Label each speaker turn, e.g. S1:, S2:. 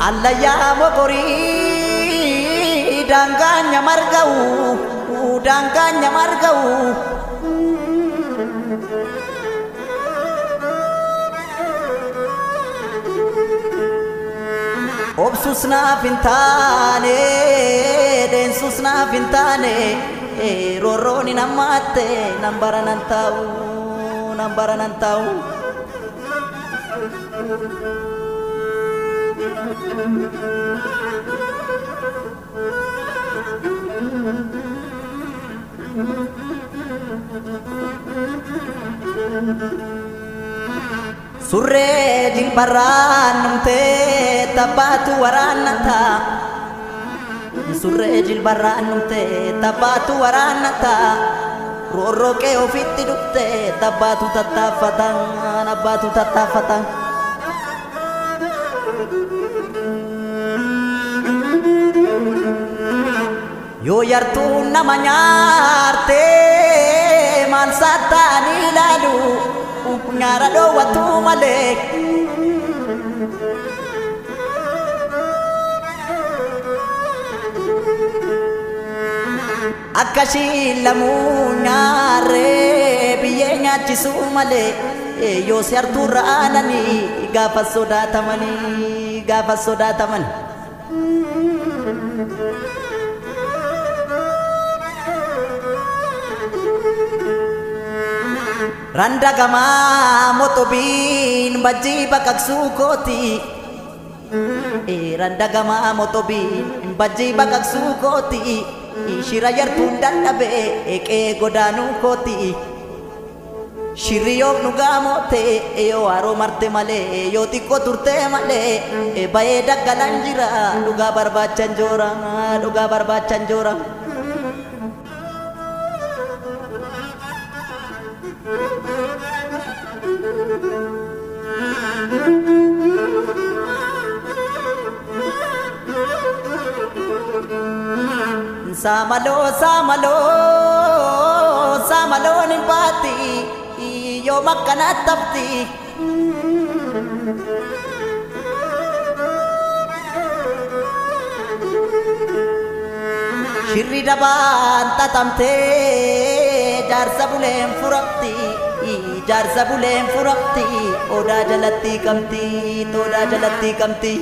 S1: Allayyaa mokorii daangaanya marga'u daangaanya marga'u obsus naaf hin taane deensus naaf hin taane roorroon hin hammaatte nan baranan taa'u nan baranan taa'u. Surree jilbarraan numtee tabbaatu waraannata surree jilbarraan numtee tabbaatu waraannata roorroo kee ofitti dhuftee tabbaatu tattaaffatan abbaatu tattaaffatan. Yoo yartuun nama nyaartee maal saattaan ilaalu nyaara dhoowwatu malee akkasii lamuu nyaarree biyyee nyaachisuu malee yoo si hartuurra aananii gaafa sodaatamanii gaafa sodaataman. Randagamaa motobiin bajjii baqaqsuu kooti randagamaa motobiin bajjii baqaqsuu kooti shira yartuun dadhabe eqee godaanuu kooti shirri yoo dhugaa moote yoo haroo marte malee yoo xiqqoo turte malee bayee daggalan jira dhugaa barbaachan joora dhugaa barbaachan joora. Samalo samalo samalo nimpati yo makana tapti shirri daban tatamte jarsa buleen furakti jarsa buleen furakti oda jalatti kamti toda jalatti kamti.